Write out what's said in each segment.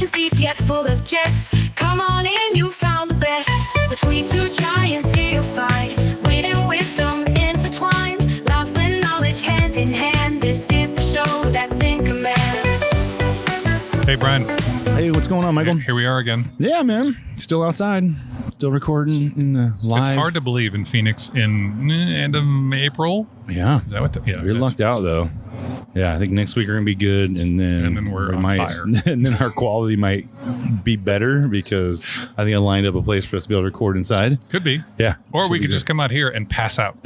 is deep yet full of jest. Come on in, you found the best. Between two giants here you'll find wit and wisdom intertwined, laughs and knowledge hand in hand. This is the show that's in command. Hey, Brian. Hey, what's going on, Michael? Here we are again. Yeah, man. Still outside. Still recording in the live. It's hard to believe in Phoenix in end of April. Yeah. Is that what? We're lucked out, though. Yeah, I think next week we're going to be good, and then we're on fire. And then our quality might be better because I think I lined up a place for us to be able to record inside. Could be. Yeah. Or we could just come out here and pass out.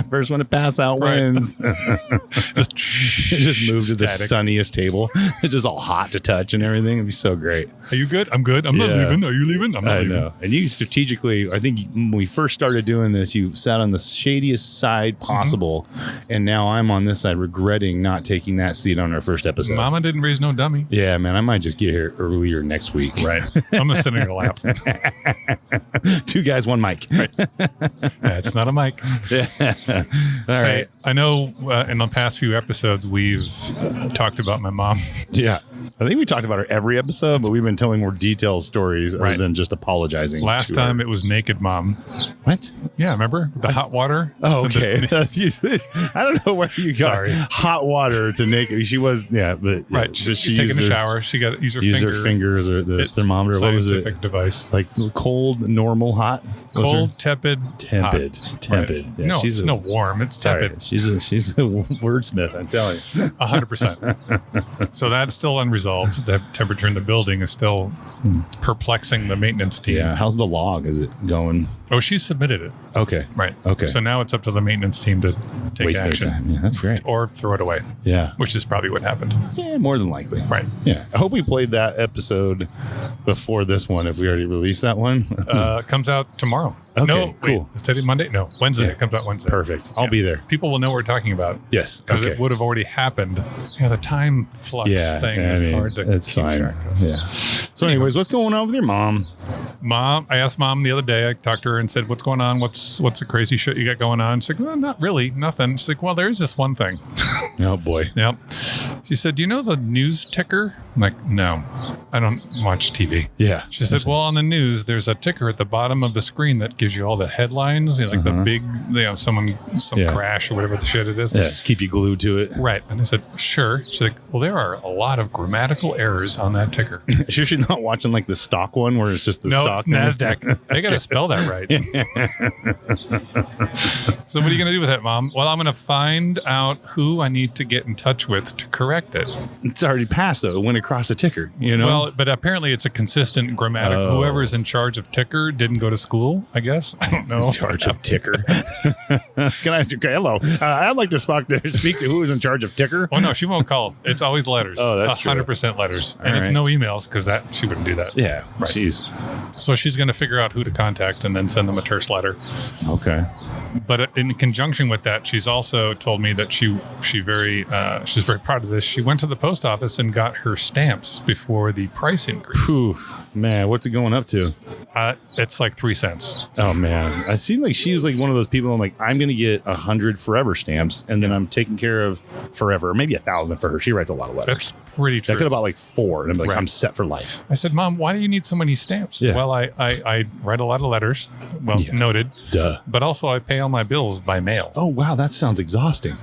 First one to pass out wins. just move to the sunniest table. It's just all hot to touch and everything. It'd be so great. Are you good? I'm good. I'm not leaving. Are you leaving? I'm not leaving. I know. And you strategically, I think when we first started doing this, you sat on the shadiest side possible, and now I'm on this side regretting not taking that seat on our first episode. Mama didn't raise no dummy. Yeah, man, I might just get here earlier next week. Right. I'm going to sit in your lap. Two guys, one mic. Right. It's not a mic. All right. I know in the past few episodes we've talked about my mom. Yeah. I think we talked about her every episode, but we've been telling more detailed stories other than just apologizing. Last time it was naked mom. What? Yeah, remember? The hot water? Oh, okay. I don't know where you got hot water to naked. She was, but right. She taking a shower. She got use her fingers or the thermometer. What was it? Scientific device. Like cold, normal, hot? Cold, tepid. Right. Yeah, no, it's no warm. It's tepid. She's a wordsmith, I'm telling you. 100%. So that's still unresolved. The temperature in the building is still perplexing the maintenance team. Yeah. How's the log? Is it going? Oh, she submitted it. Okay. Right. Okay. So now it's up to the maintenance team to take Waste action. their time. Yeah, that's great. Or throw it away. Yeah. Which is probably what happened. Yeah, more than likely. Right. Yeah. I hope we played that episode before this one, if we already released that one. Comes out tomorrow. Okay, no, cool. Is today Monday? No, Wednesday. Yeah. It comes out Wednesday. Perfect. I'll be there. People will know what we're talking about. Yes. Because it would have already happened. Yeah, the time flux thing is hard to It's keep fine. track of. Yeah. So anyways, what's going on with your mom? I asked Mom the other day, I talked to her and said, what's going on? What's the crazy shit you got going on? She's like, well, not really, nothing. She's like, well, there's this one thing. Oh, boy. Yep. She said, do you know the news ticker? I'm like, no, I don't watch TV. Yeah. She said, well, on the news, there's a ticker at the bottom of the screen that gives you all the headlines, like the big, some crash or whatever the shit it is. Yeah, keep you glued to it. Right. And I said, sure. She's like, well, there are a lot of grammatical errors on that ticker. Sure she's not watching like the stock one where it's just the stock. No, NASDAQ. They got to spell that right. So what are you going to do with that, Mom? Well, I'm going to find out who I need to get in touch with to correct it. It's already passed, though. It went across the ticker, you know? Well, but apparently it's a consistent grammatic. Whoever's in charge of ticker didn't go to school, I guess. I don't know. In charge of ticker. Hello. I'd like to speak to who is in charge of ticker. Oh, no, she won't call. It's always letters. Oh, that's 100% letters. And All it's right. no emails because she wouldn't do that. Yeah. Right. Jeez. So she's going to figure out who to contact and then send them a terse letter. Okay. But in conjunction with that, she's also told me that she's very proud of this. She went to the post office and got her stamps before the price increase. Whew. Man, what's it going up to? It's like 3 cents. Oh, man. I seem like she was like one of those people. I'm like, I'm going to get 100 forever stamps, and then I'm taking care of forever. Maybe 1,000 for her. She writes a lot of letters. That's pretty true. I could have bought like 4, and I'm like, I'm set for life. I said, Mom, why do you need so many stamps? Yeah. Well, I write a lot of letters. Well, noted. Duh. But also I pay all my bills by mail. Oh, wow. That sounds exhausting.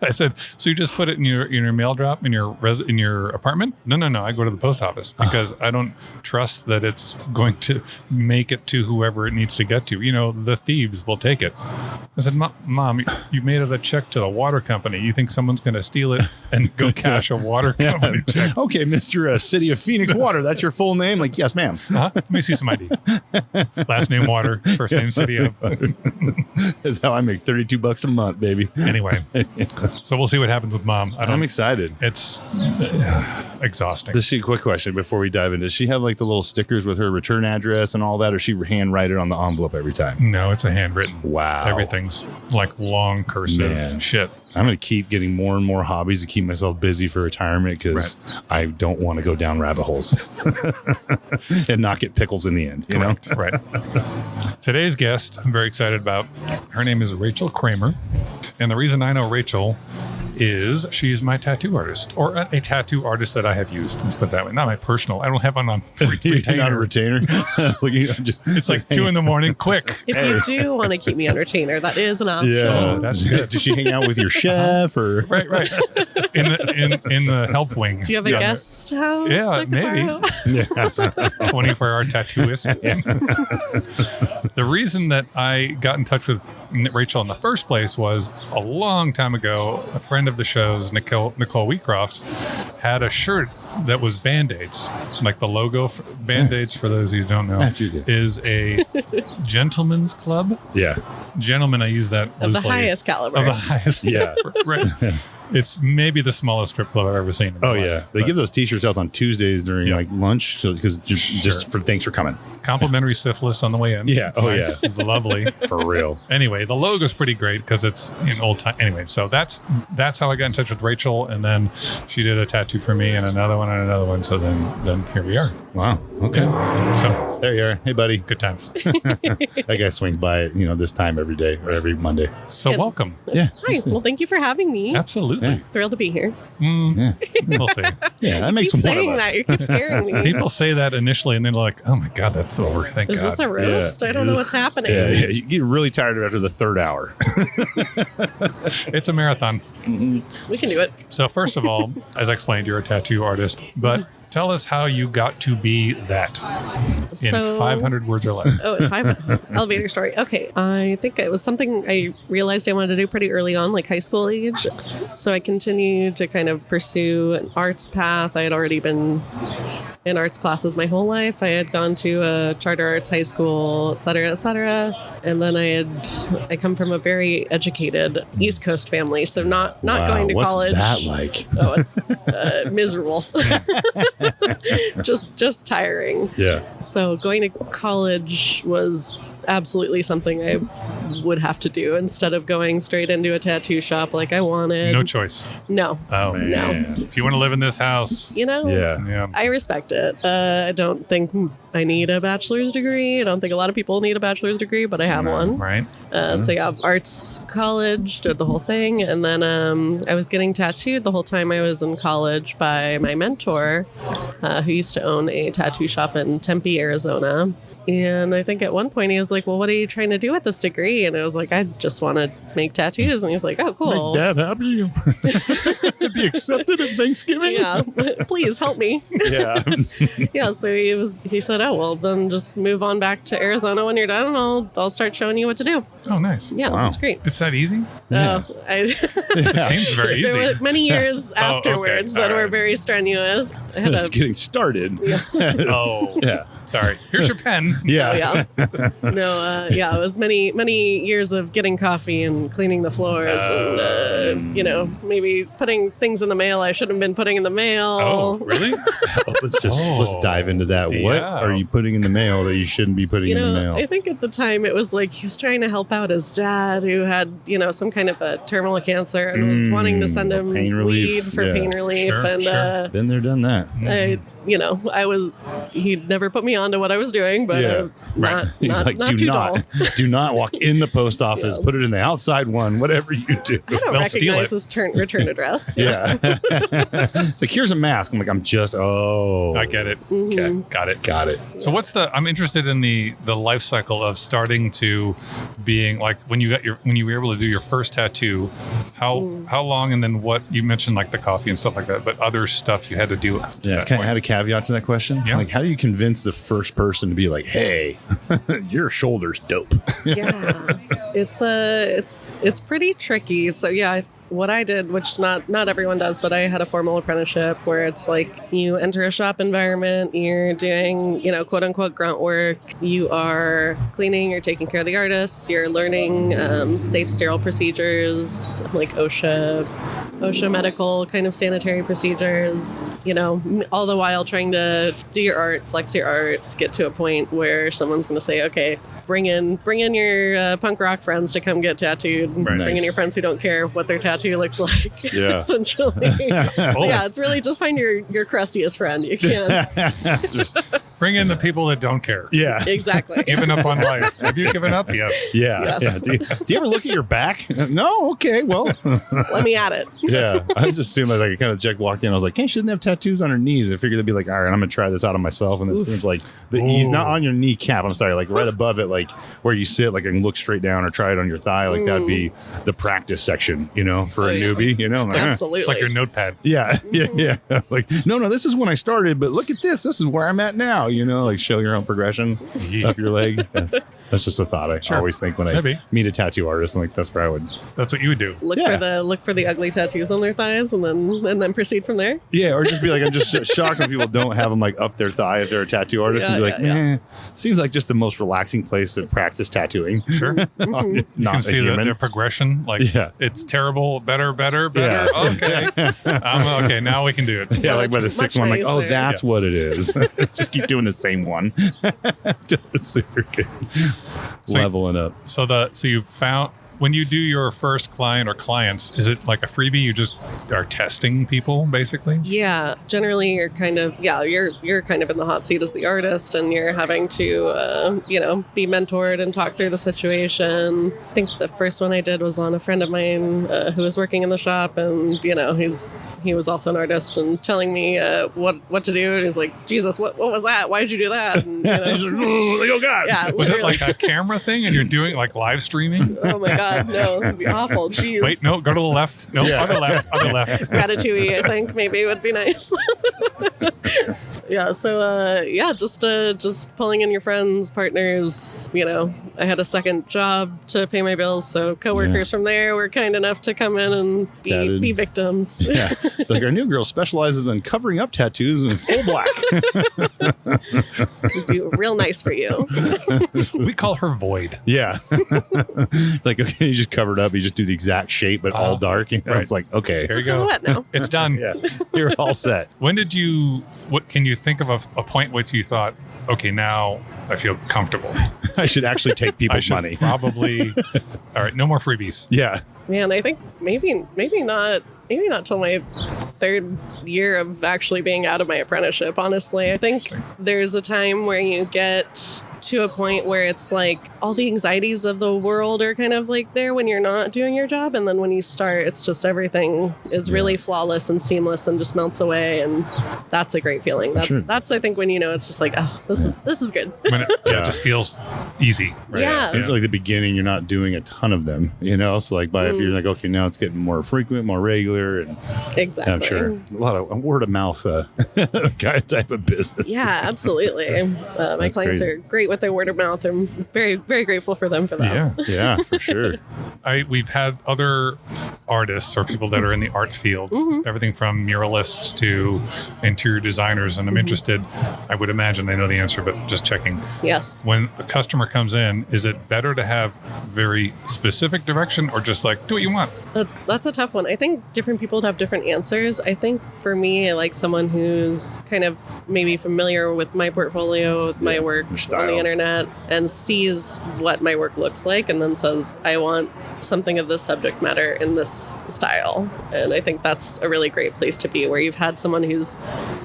I said, so you just put it in your mail drop in your apartment? No. I go to the post office because I don't trust that it's going to make it to whoever it needs to get to. The thieves will take it. I said, Mom, you made it a check to the water company. You think someone's going to steal it and go cash a water company check? Okay, Mr. City of Phoenix Water. That's your full name? Like, yes, ma'am. Let me see some ID. Last name Water, first name City of. That's how I make $32 a month, baby. Anyway. So we'll see what happens with Mom. I'm excited. It's exhausting. Quick question before we dive in. Does she have like the little stickers with her return address and all that, or she handwrite it on the envelope every time? No, it's a handwritten. Wow. Everything's like long cursive shit. I'm going to keep getting more and more hobbies to keep myself busy for retirement because I don't want to go down rabbit holes and not get pickles in the end. You know? Right. Today's guest, I'm very excited about. Her name is Rachel Kramer. And the reason I know Rachel is she's my tattoo artist, or a tattoo artist that I have used. Let's put it that way. Not my personal. I don't have one on You're not a retainer. retainer. It's like 2 a.m, quick. If you do want to keep me on retainer, that is an option. Yeah, that's good. Does she hang out with your chef or? Right. In the help wing. Do you have a guest house? Yeah, I could maybe. borrow? Yes. 24-hour tattooist. The reason that I got in touch with Rachel in the first place was a long time ago. A friend of the show's, Nicole Wheatcroft, had a shirt that was Band-Aids. Like the logo for Band-Aids, for those of you who don't know, is a gentleman's club. Yeah. Gentlemen, I use that Of loosely. the highest caliber. Of the highest. Yeah. Right. It's maybe the smallest strip club I've ever seen. Oh yeah, they give those T-shirts out on Tuesdays during like lunch, so because just for thanks for coming. Complimentary syphilis on the way in. Yeah. It's Oh nice. yeah. It's lovely. For real. Anyway, the logo's pretty great because it's in old time. Anyway, so that's how I got in touch with Rachel, and then she did a tattoo for me and another one and another one. So then here we are. Wow. Okay. So There you are. Hey, buddy. good times. That guy swings by, this time every day or every Monday. So Good. welcome. Yeah. Hi. Well, thank you for having me. Absolutely. Yeah. Thrilled to be here. Yeah. We'll see. Yeah. That makes Keep one of saying us. that. You keep scaring me. People say that initially, and then they're like, "Oh my God, that's over." Thank Is God. this a roast? Yeah. I don't know what's happening. Yeah, yeah. You get really tired after the third hour. It's a marathon. We can do it. So first of all, as I explained, you're a tattoo artist, but tell us how you got to be that in 500 words or less. Oh, 5 elevator story. Okay. I think it was something I realized I wanted to do pretty early on, like high school age. So I continued to kind of pursue an arts path. I had already been in arts classes my whole life. I had gone to a charter arts high school, et cetera, et cetera. And then I come from a very educated East Coast family. So not Wow, going to what's college. that like? Oh, it's miserable. just tiring. Yeah. So going to college was absolutely something I would have to do instead of going straight into a tattoo shop like I wanted. No choice. No. Oh, Man. If you want to live in this house, Yeah. yeah. I respect it. I don't think I need a bachelor's degree. I don't think a lot of people need a bachelor's degree, but I have one. Right. So yeah, arts college, did the whole thing. And then I was getting tattooed the whole time I was in college by my mentor, who used to own a tattoo shop in Tempe, Arizona. And I think at one point he was like, well, what are you trying to do with this degree? And I was like, I just want to make tattoos. And he was like, oh, cool. Dad, happy to be accepted at Thanksgiving? Yeah, please help me. Yeah. Yeah, so he said, oh, well, then just move on back to Arizona when you're done and I'll start showing you what to do. Oh, nice. Yeah, Wow. it's great. It's that easy? Yeah. It seems very There easy. were many years okay. afterwards that All were right. very strenuous. I had Just getting started. Oh, Yeah. sorry. Here's your pen. Yeah. it was many years of getting coffee and cleaning the floors and maybe putting things in the mail I shouldn't have been putting in the mail. Oh, really? Let's dive into that. What Yeah. are you putting in the mail that you shouldn't be putting in the mail? I think at the time it was like he was trying to help out his dad who had, some kind of a terminal cancer and was wanting to send him pain relief. weed for Yeah. pain relief. Sure, and sure. Been there, done that. he'd never put me onto what I was doing, but Yeah. not, He's not, like, not do too not, dull. do not walk in the post office. Yeah. Put it in the outside one. Whatever you do. I don't They'll steal recognize it. this return address. Yeah. It's like, here's a mask. I'm like, I get it. Mm-hmm. Okay, got it. got it. So I'm interested in the life cycle of starting to being like when you were able to do your first tattoo, how long, and then what you mentioned like the coffee and stuff like that, but other stuff you had to do. Yeah. Can I add a caveat to that question? Yeah. Like, how do you convince the first person to be like, hey, your shoulder's dope? Yeah. It's pretty tricky. So yeah, what I did, which not everyone does, but I had a formal apprenticeship where it's like you enter a shop environment, you're doing, quote unquote grunt work, you are cleaning, you're taking care of the artists, you're learning safe sterile procedures like OSHA medical kind of sanitary procedures, all the while trying to do your art, flex your art, get to a point where someone's going to say, okay, bring in your punk rock friends to come get tattooed. Right. Bring in Nice. your friends who don't care what their tattoo looks like. Yeah. Essentially. So yeah, it's really just find your crustiest friend you can. Bring in the people that don't care. Yeah. Exactly. Giving up on life. Have you given up? Yes. Yeah. Yes. Yeah. Do you ever look at your back? No. Okay. Well. Let me at it. Yeah. I just assumed like I kind of Jack walked in. I was like, hey, shouldn't have tattoos on her knees. I figured they'd be like, all right, I'm gonna try this out on myself. And it seems like the ease, not on your kneecap. I'm sorry, like right above it, like where you sit, like I can look straight down or try it on your thigh. Like that'd be the practice section, for a newbie. Like, Absolutely. It's like your notepad. Yeah, yeah. Like, no, this is when I started, but look at this. This is where I'm at now. Like show your own progression up your leg. Yeah. That's just a thought I always think when I meet a tattoo artist. And like that's where I would. That's what you would do. Look for the ugly tattoos on their thighs, and then proceed from there. Yeah, or just be like, I'm just shocked when people don't have them like up their thigh if they're a tattoo artist, and be like, seems like just the most relaxing place to practice tattooing. Sure. Not You can see human. their progression. Like, it's terrible, better. Yeah. Okay. Okay, now we can do it. Yeah, like by the sixth one, like, oh, nicer. that's what it is. Just keep doing the same one. It's super good. So Leveling up. So you found, when you do your first client or clients, is it like a freebie? You just are testing people, basically? Yeah, generally you're kind of you're kind of in the hot seat as the artist, and you're having to be mentored and talk through the situation. I think the first one I did was on a friend of mine who was working in the shop, and he was also an artist and telling me what to do, and he's like, Jesus, what was that? Why did you do that? And, Like, oh God. yeah, Was it literally. like a camera thing and you're doing like live streaming? Oh my God, no, that'd be awful. Jeez. Wait, no, go to the left. No, other left. Ratatouille, I think maybe would be nice. Yeah, so just pulling in your friends, partners. I had a second job to pay my bills, so coworkers from there were kind enough to come in and be victims. Yeah. Like our new girl specializes in covering up tattoos in full black. Do real nice for you. We call her Void. Yeah. Like, okay, you just cover it up. You just do the exact shape, but all dark. Right. It's like, okay. There It's you a go. silhouette now. It's done. Yeah. You're all set. When did what can you think of a point which you thought, okay, now I feel comfortable? I should actually take I people's should money. probably, all right, no more freebies. Yeah. Man, I think maybe not till my third year of actually being out of my apprenticeship, honestly. I think there's a time where you get to a point where it's like all the anxieties of the world are kind of like there when you're not doing your job, and then when you start, it's just everything is really flawless and seamless and just melts away, and that's a great feeling. That's I think when it's just like, oh, this is good. When it just feels easy. Right? Yeah. I feel like the beginning, you're not doing a ton of them, So like, if you're like, okay, now it's getting more frequent, more regular, and Exactly. I'm sure a lot of word of mouth kind of type of business. Yeah, absolutely. My clients great. are great with their word of mouth. I'm very, very grateful for them for that. Yeah. Yeah, for sure. We've had other artists or people that are in the art field, everything from muralists to interior designers, and I'm interested, I would imagine I know the answer, but just checking. Yes. When a customer comes in, is it better to have very specific direction or just like, do what you want? That's a tough one. I think different people have different answers. I think for me, I like someone who's kind of maybe familiar with my portfolio, with my work your on style. the internet, and sees what my work looks like, and then says, I want something of this subject matter in this style. And I think that's a really great place to be, where you've had someone who's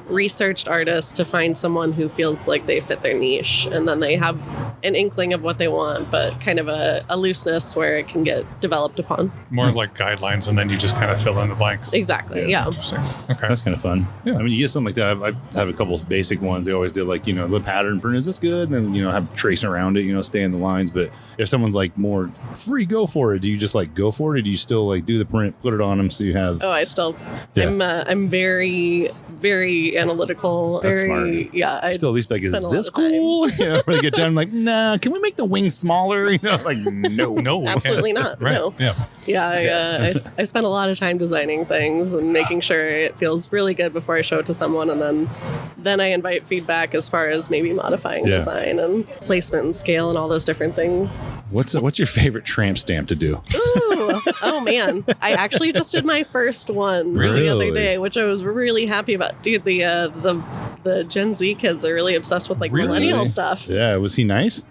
researched artists to find someone who feels like they fit their niche, and then they have an inkling of what they want, but kind of a looseness where it can get developed upon. More like guidelines, and then you just kind of fill in the blanks. Exactly. Yeah. Interesting. Okay. That's kind of fun. Yeah. I mean, you get something like that. I have a couple of basic ones. They always did like, the pattern print, is this good? And then, have tracing around it, stay in the lines. But if someone's like more free, go for it. Do you just like go for it? Or do you still like do the print, put it on them so you have. Oh, I still, Yeah. I'm very, very analytical. That's very, smart. yeah. I Still at least like, is spend a lot this of time. cool? When you get done, like, nah, can we make the wings smaller? Like, no. No. Absolutely not. Right. No. Yeah. Yeah, I spend a lot of time designing things and making sure it feels really good before I show it to someone, and then I invite feedback as far as maybe modifying design and placement and scale and all those different things. What's your favorite tramp stamp to do? Ooh, oh man, I actually just did my first one the Really? other day, which I was really happy about. Dude, the Gen Z kids are really obsessed with like Really? millennial stuff. Yeah, was he nice?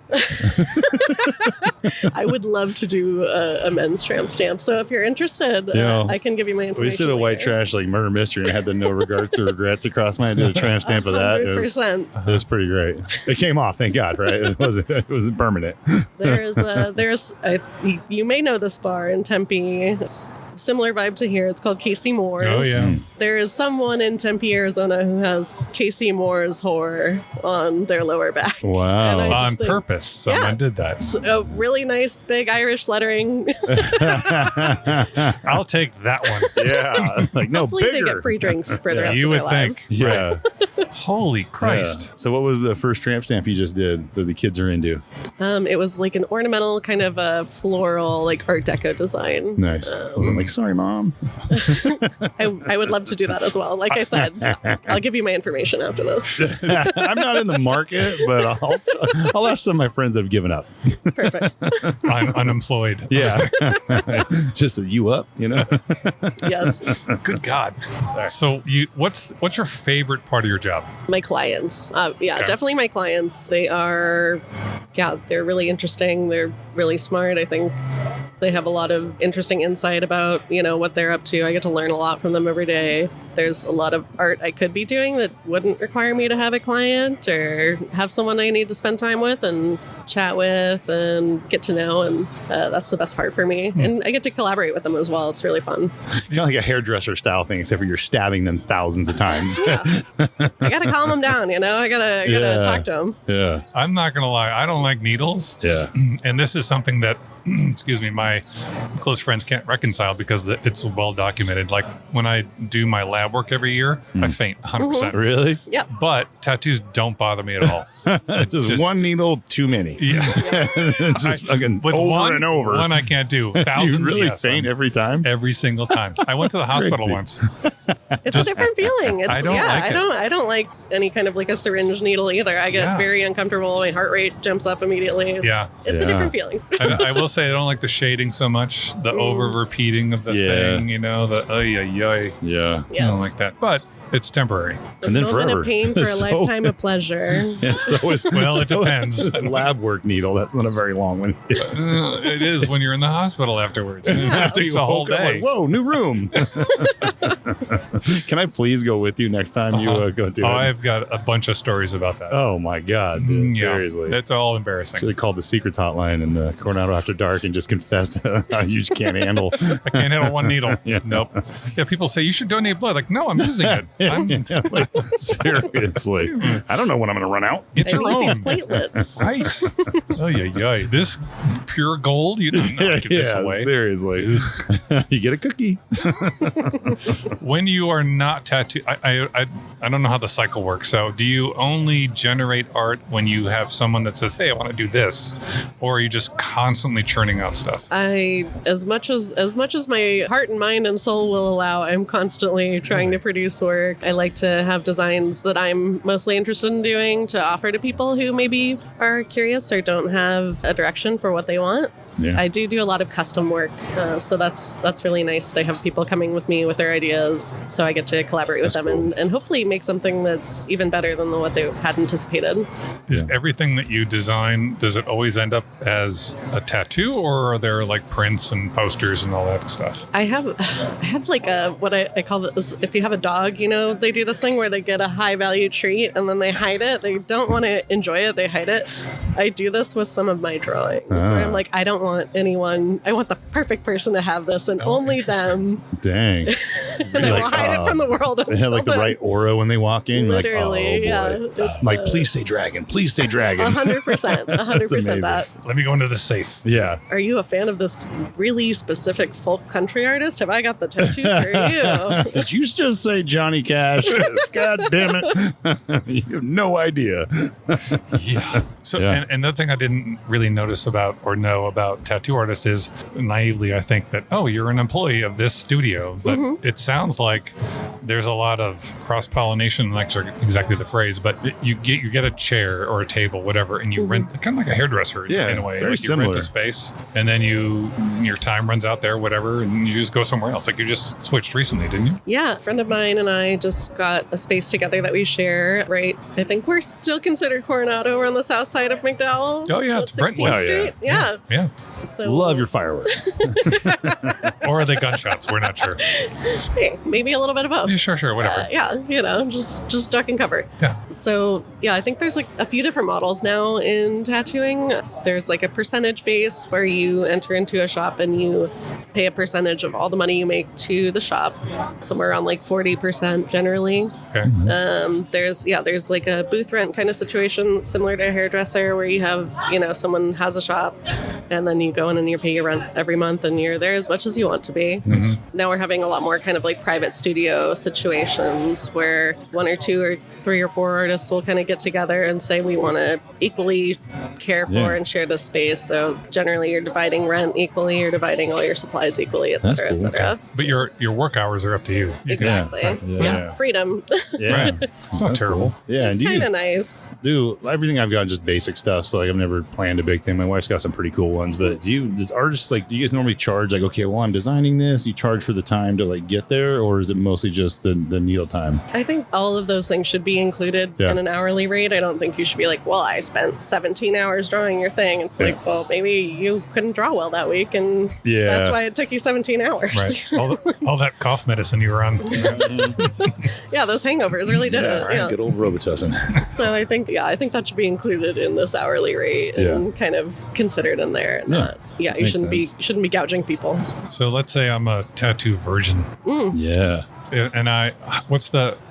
I would love to do a men's tramp stamp. So if you're interested, Yeah. I can give you my information. We should have white later. trash like murder mystery and had the no regards or regrets across mine. Did a tramp stamp of that. It was 100%. pretty great. It came off, thank God, right? It wasn't permanent. You may know this bar in Tempe. It's similar vibe to here. It's called Casey Moore's. Oh, yeah. There is someone in Tempe, Arizona who has Casey Moore's whore on their lower back. And Wow. I just On think- purpose. Someone Yeah. did that. It's a really nice big Irish lettering. I'll take that one. Yeah. Like, no, Hopefully they bigger. get free drinks for the Yeah. rest You of their would think. lives. Yeah. Holy Christ. Yeah. So what was the first tramp stamp you just did that the kids are into? It was like an ornamental kind of a floral, like Art Deco design. Nice. Wasn't like, sorry, Mom. I would love to do that as well. Like I said, I'll give you my information after this. I'm not in the market, but I'll ask some of my friends that have given up. Perfect. I'm unemployed. Yeah. Just a you up, you know? Yes. Good God. So what's your favorite part of your job? My clients. Okay. Definitely my clients. They're really interesting. They're really smart. I think they have a lot of interesting insight about, what they're up to. I get to learn a lot from them every day. There's a lot of art I could be doing that wouldn't require me to have a client or have someone I need to spend time with and chat with and get to know. And that's the best part for me. And I get to collaborate with them as well. It's really fun. Like a hairdresser style thing, except for you're stabbing them thousands of times. Yeah. I got to calm them down, I gotta Yeah. talk to them. Yeah. I'm not going to lie. I don't like needles. Yeah. And this is something that, excuse me, my close friends can't reconcile because it's well documented. Like when I do my lab work every year, I faint 100%. Really? Yep. But tattoos don't bother me at all. Just one needle too many. Yeah. Just fucking With over one, and over. one I can't do. Thousands, you really yes, faint every time? every single time. I went to the hospital crazy. once. It's a different feeling. It's, I don't like it. I don't like any kind of like a syringe needle either. I get Yeah. very uncomfortable. My heart rate jumps up immediately. It's Yeah. a Yeah. different feeling. I will say I don't like the shading so much, the over repeating of the Yeah. thing, the ay. Yeah. I Yes. don't like that. But it's temporary. And then a moment forever. of pain for a So- lifetime of pleasure. And so is, Well, it so depends. is a lab work needle. That's not a very long one. It is when you're in the hospital afterwards. It takes a whole Woke up day. like, whoa, new room. Can I please go with you next time you go do Oh, it? I've got a bunch of stories about that. Oh my God, dude, Yeah, seriously. it's all embarrassing. Should have called the secrets hotline in Coronado After Dark and just confessed how huge can't handle. I can't handle one needle. Yeah. Nope. Yeah, people say you should donate blood. Like, no, I'm using it. Yeah, like, seriously, I don't know when I'm going to run out. Get I your need own. these platelets. Right. Oh, yeah. This pure gold, you don't know, give this away. Seriously, you get a cookie. When you are not tattooed, I don't know how the cycle works. So, do you only generate art when you have someone that says, "Hey, I want to do this," or are you just constantly churning out stuff? As much as my heart and mind and soul will allow, I'm constantly trying to produce work. I like to have designs that I'm mostly interested in doing to offer to people who maybe are curious or don't have a direction for what they want. Yeah. I do a lot of custom work, so that's really nice. That I have people coming with me with their ideas, so I get to collaborate with them and hopefully make something that's even better than what they had anticipated. Is everything that you design, does it always end up as a tattoo, or are there like prints and posters and all that stuff? I have like what I call it is, if you have a dog, they do this thing where they get a high value treat and then they hide it. They don't want to enjoy it. They hide it. I do this with some of my drawings where I'm like, I don't want anyone, I want the perfect person to have this and only them. Dang. And I will hide it from the world. They have like the right aura when they walk in. You're Literally, like, oh, boy. yeah. It's, Like, please say dragon. Please say dragon. 100%. 100% that. Let me go into the safe. Yeah. Are you a fan of this really specific folk country artist? Have I got the tattoo for you? Did you just say Johnny Cash? God damn it. You have no idea. Yeah. So, Yeah. And another thing I didn't really notice about or know about about tattoo artists is naively, I think that, oh, you're an employee of this studio. But it sounds like there's a lot of cross-pollination, like exactly the phrase, but you get a chair or a table, whatever, and you rent, kind of like a hairdresser in a way. Very Like you similar. rent a space, and then your time runs out there, whatever, and you just go somewhere else. Like you just switched recently, didn't you? Yeah, a friend of mine and I just got a space together that we share, right? I think we're still considered Coronado. We're on the south side of McDowell. Oh, yeah, it's 16th Brentwood. Oh, yeah. Street. Yeah. Yeah. So Love your fireworks. Or are they gunshots? We're not sure. Hey, maybe a little bit of both. Yeah, sure, whatever. Yeah, just duck and cover. Yeah. So yeah, I think there's like a few different models now in tattooing. There's like a percentage base where you enter into a shop and you pay a percentage of all the money you make to the shop, somewhere around like 40% generally. Okay. There's like a booth rent kind of situation similar to a hairdresser where you have, someone has a shop and then you go in and you pay your rent every month and you're there as much as you want to be. Now we're having a lot more kind of like private studio situations where one or two or three or four artists will kind of get together and say we want to equally care for and share the space. So generally you're dividing rent equally, you're dividing all your supplies equally, et cetera, et cetera. But your work hours are up to you. You can- Exactly. Yeah. Freedom. Yeah. Right. It's not terrible. Yeah. And do you Kind of just nice. do everything I've got just basic stuff. So like I've never planned a big thing. My wife's got some pretty cool ones, but does artists do you guys normally charge like, okay, well, I'm designing this, you charge for the time to like get there, or is it mostly just the needle time? I think all of those things should be included in an hourly rate. I don't think you should be like, well, I spent 17 hours drawing your thing. It's like, well, maybe you couldn't draw well that week, and that's why it took you 17 hours. Right. All that cough medicine you were on. Yeah, those hangovers really did it. Yeah. Good old Robitussin. So I think that should be included in this hourly rate and kind of considered in there. You Makes shouldn't be gouging people. So let's say I'm a tattoo virgin. Yeah. And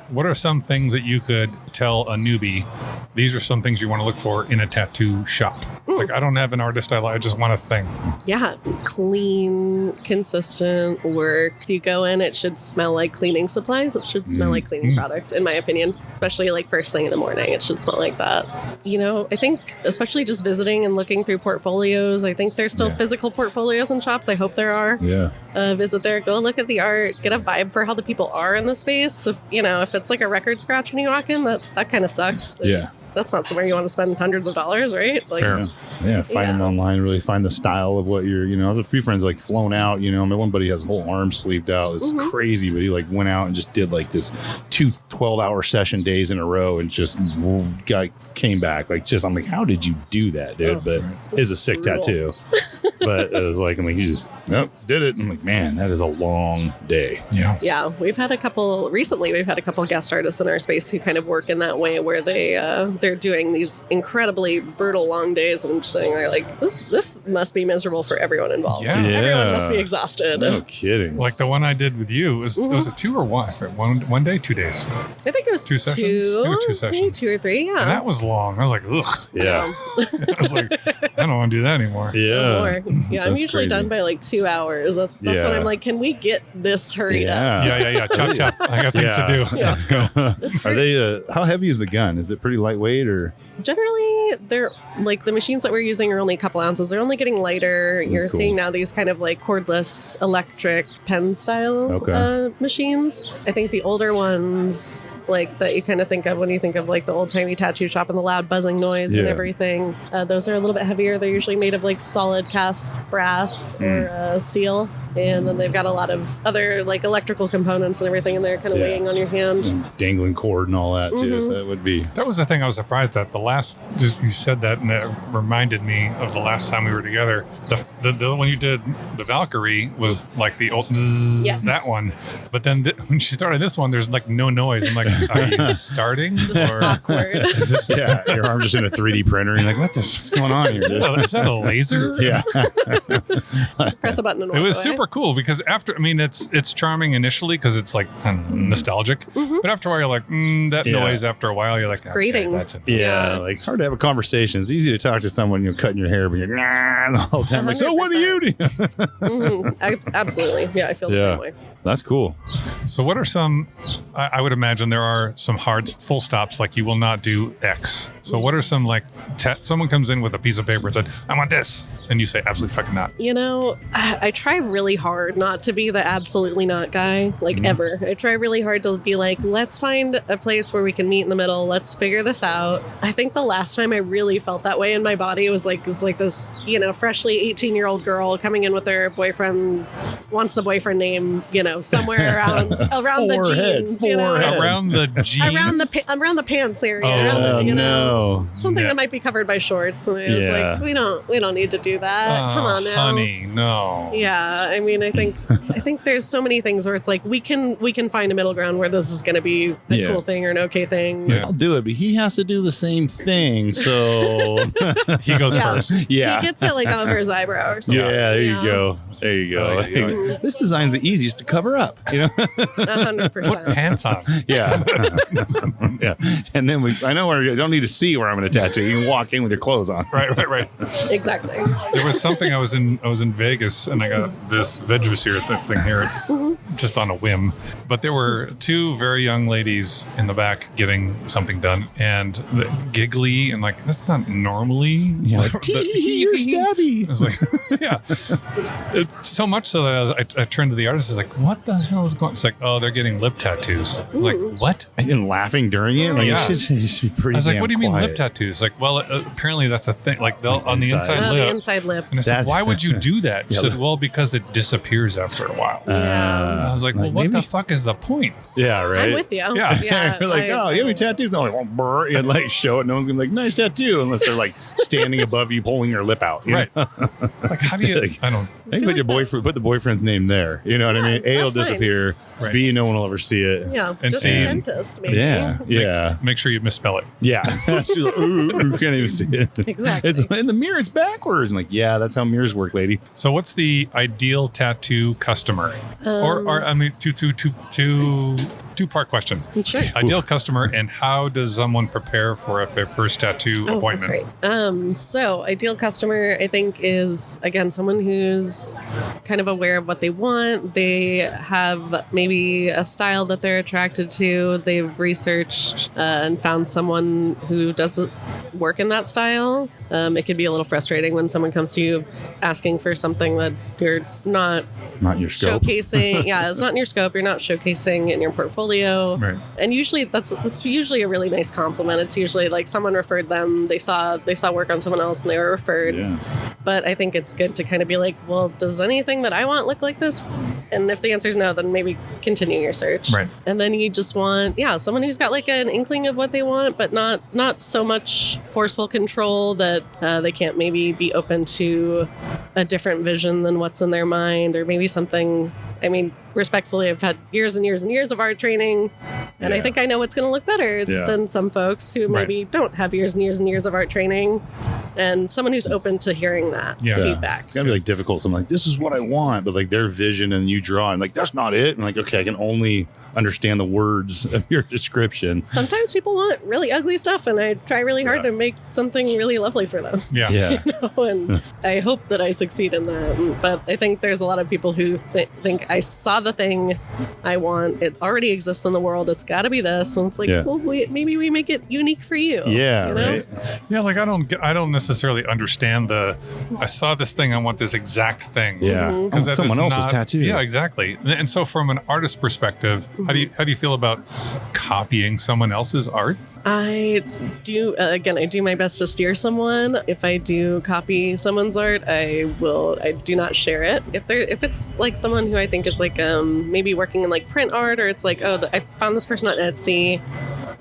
what are some things that you could tell a newbie? These are some things you want to look for in a tattoo shop. Like, I don't have an artist I just want a thing. Yeah, clean, consistent work. If you go in, it should smell like cleaning supplies. It should smell like cleaning products, in my opinion. Especially like first thing in the morning, it should smell like that. I think especially just visiting and looking through portfolios, I think there's still physical portfolios in shops. I hope there are. Yeah. Visit there, go look at the art, get a vibe for how the people are in the space. If it's like a record scratch when you walk in, that kind of sucks. Yeah. That's not somewhere you want to spend hundreds of dollars, right? Like, Fair. Yeah, find them online, really find the style of what you're, I have a few friends like flown out, my one buddy has a whole arm sleeved out. It's crazy, but he like went out and just did like this 2 12-hour session days in a row and just came back. I'm like, how did you do that, dude? But it's a sick tattoo. But it was like, you just, did it. I'm like, man, that is a long day. Yeah. Yeah, we've had a couple guest artists in our space who kind of work in that way where they're doing these incredibly brutal long days, and I'm just sitting there like, this must be miserable for everyone involved. Yeah. Everyone must be exhausted. No kidding. Like the one I did with you, was a 2 or 1? One day, 2 days. I think it was 2 sessions? I think it was 2 sessions. maybe 2 or 3, And that was long. I was like, ugh. Yeah. I was like, I don't want to do that anymore. Yeah. more. Yeah, I'm That's usually crazy. done by like 2 hours. That's when I'm like, can we get this hurried up? Yeah. Chop, chop. I got things to do. Yeah. Let's go. Are they, how heavy is the gun? Is it pretty lightweight or? Generally, they're like the machines that we're using are only a couple ounces. They're only getting lighter. You're cool. seeing now these kind of like cordless electric pen style machines. I think the older ones, like that you kind of think of when you think of like the old timey tattoo shop and the loud buzzing noise and everything, those are a little bit heavier. They're usually made of like solid cast brass or steel. And then they've got a lot of other like electrical components and everything in there kind of weighing on your hand. Dangling cord and all that too. So that would be. That was the thing I was surprised at. You said that, and it reminded me of the last time we were together. The when you did the Valkyrie was like the old that one, but then when she started this one, there's like no noise. I'm like, are you starting? This is awkward. Is this, Your arm just in a 3D printer. And you're like, what's going on here, dude? is that a laser? Yeah. Just press a button and walk It was away. super super cool because after, I mean, it's charming initially because it's like nostalgic, but after a while you're like, that Yeah. noise. After a while you're like, grating. Okay, that's it. Yeah, like it's hard to have a conversation. It's easy to talk to someone, cutting your hair, but you're the whole time. Like, so what do you do? Absolutely. Yeah, I feel the same way. That's cool. So what are some? I would imagine there are some hard full stops, like you will not do X. So what are some like? Someone comes in with a piece of paper and said, "I want this," and you say, "Absolutely fucking not." I try really hard not to be the absolutely not guy, like ever. I try really hard to be like, let's find a place where we can meet in the middle. Let's figure this out. I think the last time I really felt that way in my body was like this, freshly 18-year-old girl coming in with her boyfriend, wants the boyfriend name, somewhere around the Forehead, jeans, forehead. Around the jeans. around the pants area. Oh, no. Something Yeah. that might be covered by shorts. And it was like, we don't need to do that. Come on now. honey, no. Yeah, I mean, I think there's so many things where it's like we can find a middle ground where this is going to be a cool thing or an okay thing. Yeah. I'll do it, but he has to do the same thing. So He goes Yeah. first. yeah. He gets it like over his eyebrow or something. Yeah, there you go. There you go. Oh, yeah. Like, this design's the easiest to cover up, 100%. Pants on. Yeah. Yeah. And then I know where you don't need to see where I'm going to tattoo. You can walk in with your clothes on. Right. Exactly. There was something I was in Vegas and I got this Vegvasir, this thing here, just on a whim. But there were two very young ladies in the back getting something done, and giggly and like that's not normally. Yeah, like, you're I stabby. was like, yeah. So much so that I turned to the artist. I was like, what the hell is going on? It's like, oh, they're getting lip tattoos. I was like, what? And laughing during it? Like, Yeah. you should be pretty I was like, damn what do you mean quiet. lip tattoos? Like, well, apparently that's a thing. Like, they'll on the Inside. inside The lip. inside lip. And I said, That's- why would you do that? She Yeah. said, well, because it disappears after a while. I was like, well, what the fuck is the point? Yeah, right. I'm with you. Yeah. You're like, oh, you have any tattoos? No, like, well, brr. You like show it. No one's gonna be like, nice tattoo, unless they're like standing above you, pulling your lip out. you Right. know? Like, how do you? Like, I don't. I think put the boyfriend's name there. You know what I mean? A will that's fine. disappear. Right. B, no one will ever see it. Yeah, And just see- a dentist, maybe. Yeah. Make sure you misspell it. Yeah. She's like, ooh, can't even see it. Exactly. It's in the mirror, it's backwards. I'm like, yeah, that's how mirrors work, lady. So, what's the ideal tattoo customer? Or I mean, two-part question. Sure. Ideal customer, and how does someone prepare for a first tattoo Oh, appointment? that's right. So ideal customer, I think, is again someone who's kind of aware of what they want. They have maybe a style that they're attracted to. They've researched and found someone who does work in that style. It can be a little frustrating when someone comes to you asking for something that you're not Not your scope. showcasing. Yeah, it's not in your scope. You're not showcasing in your portfolio. Right. And usually that's usually a really nice compliment. It's usually like someone referred them. They saw work on someone else and they were referred. Yeah. But I think it's good to kind of be like, well, does anything that I want look like this? And if the answer is no, then maybe continue your search. Right. And then you just want, someone who's got like an inkling of what they want, but not so much forceful control that they can't maybe be open to a different vision than what's in their mind, or maybe something. I mean, respectfully, I've had years and years and years of art training, and I Yeah. think I know what's going to look better Yeah. than some folks who maybe don't have years and years and years of art training, and someone who's open to hearing that Yeah. feedback. It's gotta be like difficult. So I'm like, this is what I want, but like their vision and you draw, and like that's not it. And like, okay, I can only understand the words of your description. Sometimes people want really ugly stuff, and I try really hard Yeah. to make something really lovely for them. Yeah. Yeah. And I hope that I succeed in that. But I think there's a lot of people who think I saw the thing I want. It already exists in the world. It's got to be this. And it's like, Yeah. well, maybe we make it unique for you. Yeah, you know? right. Yeah, like I don't necessarily understand I saw this thing, I want this exact thing. Yeah. Mhm. Because Oh, someone else's tattoo. Yeah, exactly. And so, from an artist perspective, how do you feel about copying someone else's art? I do, again, I do my best to steer someone. If I do copy someone's art, I do not share it. If it's like someone who I think is like maybe working in like print art, or it's like, I found this person on Etsy,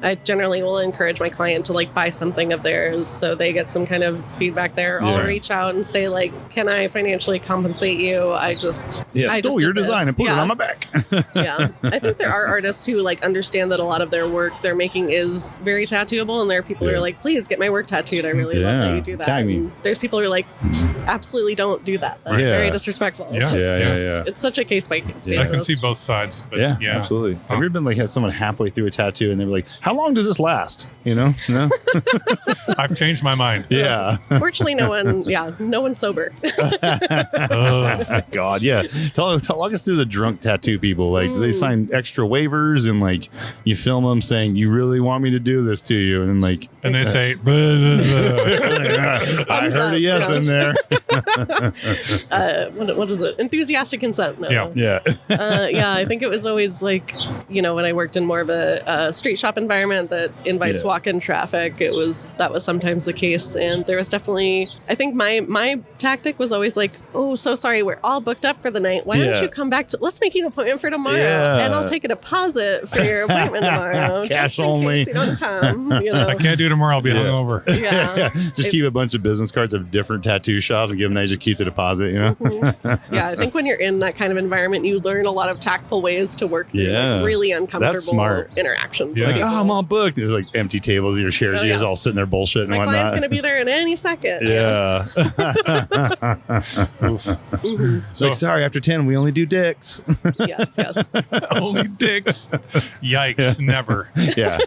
I generally will encourage my client to like buy something of theirs so they get some kind of feedback there. Yeah. I'll reach out and say like, can I financially compensate you? I stole just your did this. design and put it Yeah. on my back. Yeah. I think there are artists who like understand that a lot of their work they're making is very tattooable, and there are people who Yeah. are like, please get my work tattooed. I really love that you do that. Tag me. And there's people who are like, absolutely don't do that. That's Yeah. very disrespectful. Yeah. So Yeah. it's such a case by case Yeah. I basis. can see both sides, but Yeah, yeah, absolutely. Oh. Have you ever been like had someone halfway through a tattoo and they were like, "How long does this last?" You know? No? I've changed my mind. Yeah. Fortunately, no one's sober. Ugh. God, yeah. Walk us through the drunk tattoo people. Like they sign extra waivers and like you film them saying, "You really want me to do this to you?" And then like, And they say, "Blah, blah, blah." I Thumbs heard a up, yes yeah. in there. What is it? Enthusiastic consent. No. Yeah. Yeah. Yeah, I think it was always like, when I worked in more of a street shop environment that invites Yeah. walk-in traffic, that was sometimes the case. And there was definitely, I think my tactic was always like, oh, so sorry, we're all booked up for the night. Why Yeah. don't you come back let's make you an appointment for tomorrow. Yeah. And I'll take a deposit for your appointment tomorrow. Cash just in only. case you don't come, I can't do tomorrow. I'll be Yeah. hungover. Yeah. Just keep a bunch of business cards of different tattoo shops and give them that. Just keep the deposit, you know? Yeah, I think when you're in that kind of environment, you learn a lot of tactful ways to work through Yeah. like, really uncomfortable That's smart. interactions. Yeah. with Like, people. oh, I'm all booked. There's like empty tables, your chairs, Oh, you guys yeah. all sitting there bullshitting My and client's whatnot. going to be there in any second. Yeah. It's So like, sorry, after 10, we only do dicks. Yes. only dicks. Yikes! Never. Yeah.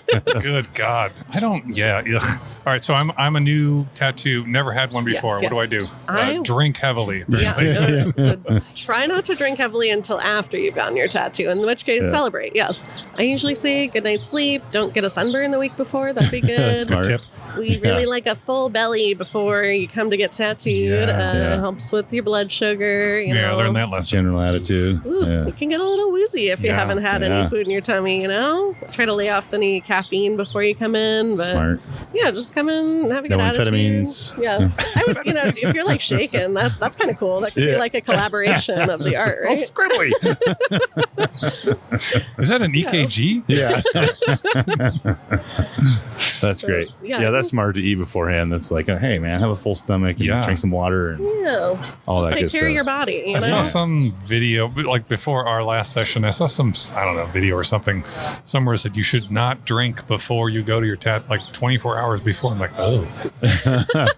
Good God. I don't. Yeah. Ugh. All right. So I'm a new tattoo. Never had one before. Yes, What do yes. I do? I- Drink heavily. Yeah. So try not to drink heavily until after you've gotten your tattoo, in which case Yeah. celebrate. Yes. I usually say good night's sleep. Don't get a sunburn the week before. That'd be That's good. smart. Tip. We really Yeah. like a full belly before you come to get tattooed. Yeah. Helps with your blood sugar. You Yeah. know. I learned that lesson. General attitude. Ooh, Yeah. You can get a little woozy if you Yeah, haven't had yeah. any food in your tummy, Try to lay off any caffeine before you come in. But Smart. yeah, just come in, have a No good attitude. amphetamines. Yeah. I would, if you're like shaking, that's kind of cool. That could Yeah. be like a collaboration of the art, Oh, right? scribbly. Is that an EKG? Yeah. That's So, great. yeah, Yeah, I that's think- smart to eat beforehand. That's like, hey, man, have a full stomach and Yeah. drink some water and Yeah. all that Take good care stuff. of your body, I saw some video, like before our last session, I saw some, I don't know, video or something somewhere said you should not drink before you go to your like 24 hours before. I'm like, oh.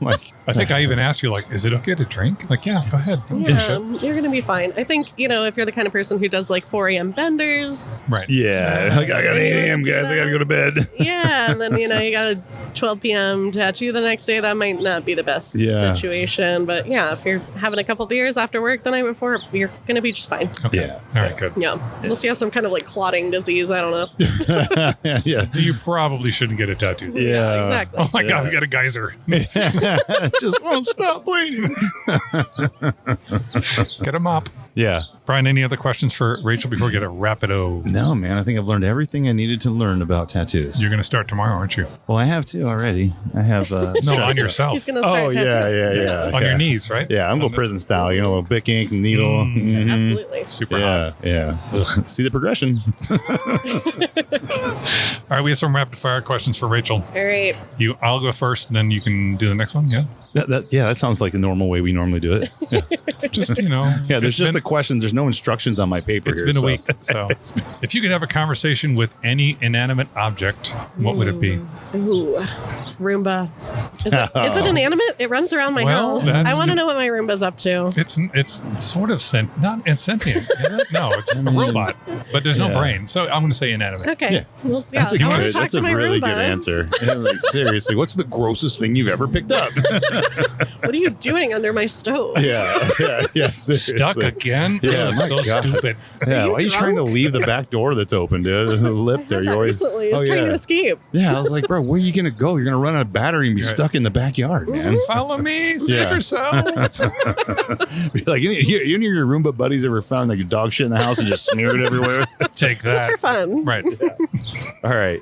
Like, I think I even asked you, like, is it okay to drink? Like, yeah, go ahead. Don't give a Yeah, shit. you're going to be fine. I think, if you're the kind of person who does like 4 a.m. benders, Right. yeah, like I got 8 a.m., guys. I got to go to bed. yeah, and then, you got a 12 p.m. tattoo the next day, that might not be the best Yeah. situation. But yeah, if you're having a couple beers after work the night before, you're going to be just fine. Okay. Yeah. All right, good. Yeah. Unless you have some kind of like clotting disease. I don't know. Yeah. You probably shouldn't get a tattoo. Yeah. Exactly. Oh my God, Yeah. we got a geyser. It just won't stop bleeding. Get a mop. Yeah. Brian, any other questions for Rachel before we get a rapido? No, man. I think I've learned everything I needed to learn about tattoos. You're going to start tomorrow, aren't you? Well, I have two already. I have. No, on yourself. He's going to start Oh, yeah, tattooing. yeah. On your knees, right? Yeah, I'm going prison style. You know, a little Bic ink, needle. Mhm. Absolutely. Super hot. Yeah. See the progression. All right, we have some rapid fire questions for Rachel. All right. I'll go first, and then you can do the next one. Yeah. That sounds like the normal way we normally do it. Yeah, Just, there's it's just been- the questions. The's no instructions on my paper. It's here, been a so- week. So, if you could have a conversation with any inanimate object, what would it be? Ooh. Roomba. Is it inanimate? It runs around my Well, house. that's I want to d- know what my Roomba's up to. It's sort of not sentient. Is it? No, it's a robot, but there's no Yeah. brain. So I'm going to say inanimate. Okay. Yeah. Well, yeah, That's a, I want to good, talk that's to a my really Roomba. good answer. Yeah, like, seriously, what's the grossest thing you've ever picked up? What are you doing under my stove? yeah. Seriously. Stuck again? Yeah, Ugh, my so God. stupid. Yeah, you why are you trying to drunk? leave the back door that's open, dude? There's a lip there. You That always. recently, I was Oh, trying yeah. to escape. Yeah, I was like, bro, where are you gonna go? You're gonna run out of battery and be Right. stuck in the backyard, man. Follow me, save Yeah. yourself. Be like, you and your Roomba buddies ever found like your dog shit in the house and just smeared it everywhere? Take that. Just for fun. Right. All right,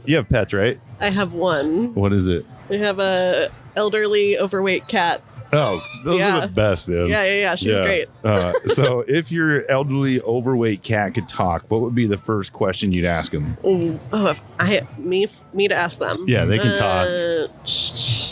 you have pets, right? I have one. What is it? I have a elderly, overweight cat. Oh, those are the best, dude. Yeah. She's great. So if your elderly, overweight cat could talk, what would be the first question you'd ask him? If me to ask them. Yeah, they can talk.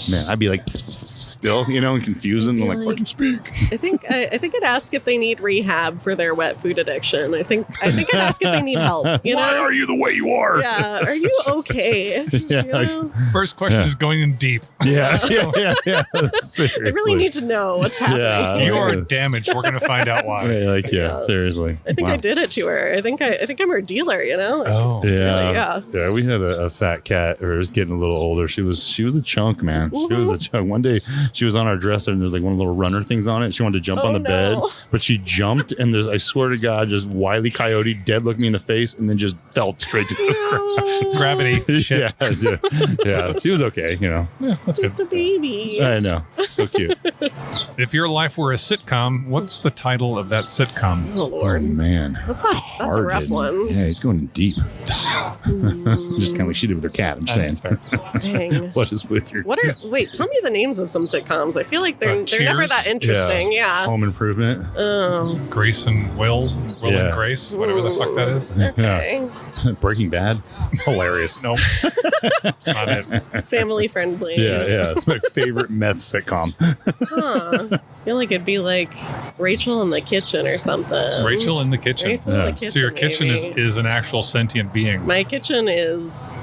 Man, I'd be like, pss, pss, pss, still, and confuse them. I'm like, I can speak. I think I'd ask if they need rehab for their wet food addiction. I think I'd ask if they need help. Why are you the way you are? Yeah, are you okay? Yeah. First question is going in deep. Yeah. I really need to know what's happening. Yeah. You are damaged. We're going to find out why. Seriously. I think I did it to her. I think I'm her dealer. Oh. Yeah. We had a fat cat, or it was getting a little older. She was a chunk, man. She was a chunk. One day she was on our dresser and there's like one of the little runner things on it. She wanted to jump on the bed, but she jumped and I swear to God, just Wile E. Coyote dead looked me in the face and then just fell straight to the ground. Gravity. Shit. Yeah. She was okay, Yeah, that's Just good. a baby. I know. So cute. If your life were a sitcom, what's the title of that sitcom? Oh Oh, Lord, man. that's a rough one. Yeah, he's going deep. Just kind of like she did with her cat, I'm saying. Dang. What is with your Wait, tell me the names of some sitcoms. I feel like they're never Cheers? that interesting. Yeah. Home Improvement? Grace and Will Yeah. and Grace, whatever the fuck that is. Okay. Breaking Bad? Hilarious. Nope. It's not it. Family friendly. Yeah. It's my favorite meth sitcom. Huh. I feel like it'd be like Rachel in the kitchen or something. Rachel in the kitchen. Rachel in the kitchen. So your kitchen maybe. is an actual sentient being. My kitchen is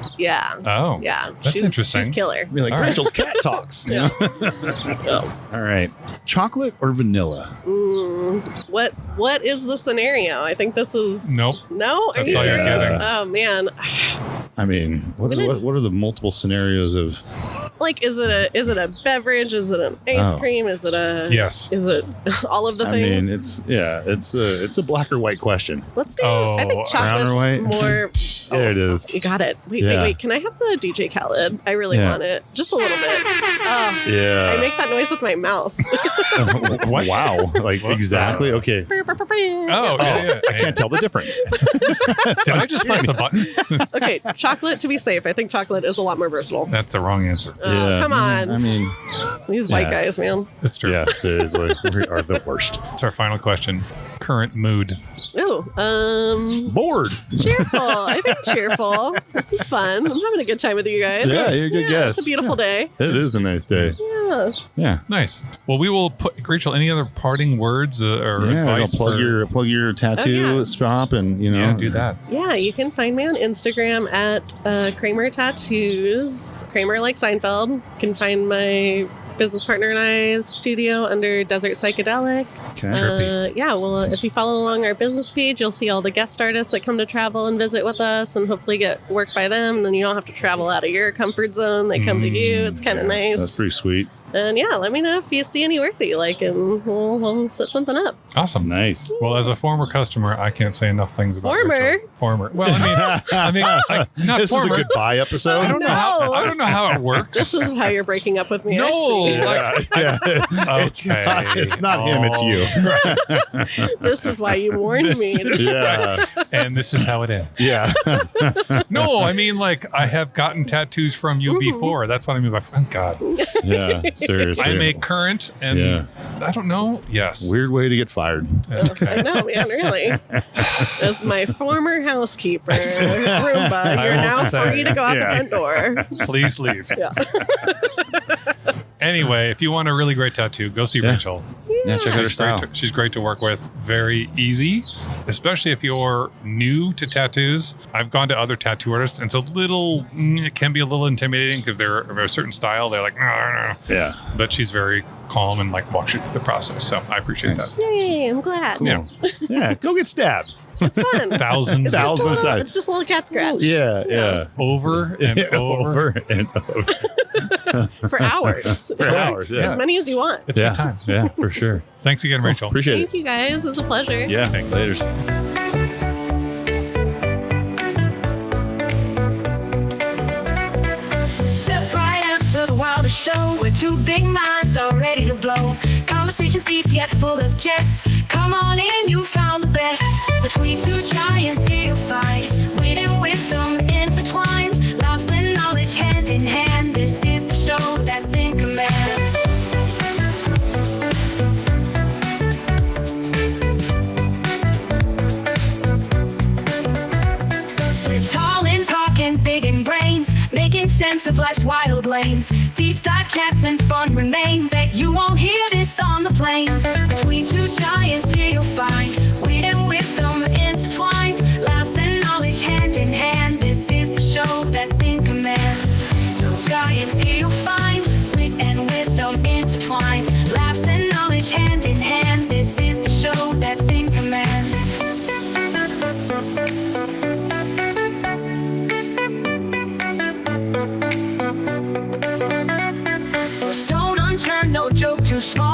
Oh. yeah. That's interesting. She's killer. Be like, All right. Rachel's cat talks. Yeah. Oh. All right. Chocolate or vanilla? What is the scenario? I think this is Nope. no. Are That's you all you're serious? getting. Oh man. I mean, what are the multiple scenarios of? Like, is it a beverage? Is it an ice Oh. cream? Is it a Yes. Is it all of the I things? mean, it's a black or white question. Let's do. Oh, I think brown or chocolate's white? more. There it is. You got it. Wait. Can I have the DJ Khaled? I really Yeah. want it. Just a little bit. Oh, Yeah. I make that noise with my mouth. What? Wow. Like exactly. Okay. Oh, yeah. I can't tell the difference. Did I just press the button? Okay, chocolate to be safe. I think chocolate is a lot more versatile. That's the wrong answer. Oh, come on. I mean, These white yeah. guys, man. That's true. yeah, seriously, we are the worst. That's our final question. Current mood. Ooh, Bored. cheerful. I think cheerful. This is fun. I'm having a good time with you guys. Yeah, you're a good guess. It's a beautiful day. It is a nice day. Yeah. Yeah. Nice. Well, we will put Rachel. Any other parting words or Yeah, advice? plug for- your tattoo Oh, yeah. shop and Yeah, do that. Yeah, you can find me on Instagram at Kramer Tattoos. Kramer like Seinfeld. You can find my business partner and I's studio under Desert Psychedelic. Okay. Yeah, well, if you follow along our business page, you'll see all the guest artists that come to travel and visit with us and hopefully get work by them. And then you don't have to travel out of your comfort zone. They come to you. It's kind of nice. That's pretty sweet. And yeah, let me know if you see any work that you like and we'll set something up. Awesome. Nice. Well, as a former customer, I can't say enough things about Former? Rachel. Former. Well, not This former. is a goodbye episode. I don't know how it works. This is how you're breaking up with me. I No, see. like, Yeah. okay. It's not him, it's you. This is why you warned me. Yeah. And this is how it ends. Yeah. No, I mean, like, I have gotten tattoos from you before. That's what I mean by, oh, God. Yeah. Seriously. I'm a current and Yeah. I don't know. Yes. Weird way to get fired. I know, man, really. As my former housekeeper, Roomba, I you're will now say, free to go out the yeah. front door. Please leave. Yeah. Anyway, if you want a really great tattoo, go see Yeah. Rachel. Yeah, check out her She's style. she's great to work with. Very easy, especially if you're new to tattoos. I've gone to other tattoo artists, and it's it can be a little intimidating because they're of a certain style. They're like, no. Yeah. But she's very calm and like walks you through the process. So I appreciate Nice. that. Yay, I'm glad. Cool. Yeah. Yeah. Go get stabbed. It's fun. Thousands Thousands of times. It's just a little cat scratch. Yeah. Yeah. over and over. Over and over. For hours. For hours. Yeah. As many as you want. It's Yeah. good times. Yeah, for sure. Thanks again, Rachel. Appreciate Thank it. you guys. It was a pleasure. Yeah. Thanks. Later. Step right up to the wildest show where two big minds are ready to blow. Conversations deep yet full of jest. Come on in, you found the best. Between two giants here you'll find wit and wisdom intertwined. Laughs and knowledge hand in hand. This is the show that's in command. life's wild lanes. Deep dive chats and fun remain. Bet you won't hear this on the plane. Between two giants here you'll find wit and wisdom intertwined. Laughs and knowledge hand in hand. This is the show that's in command. So giants here you'll find wit and wisdom intertwined. Laughs and knowledge hand in hand. This is the show that's in command. No stone unturned, no joke too small.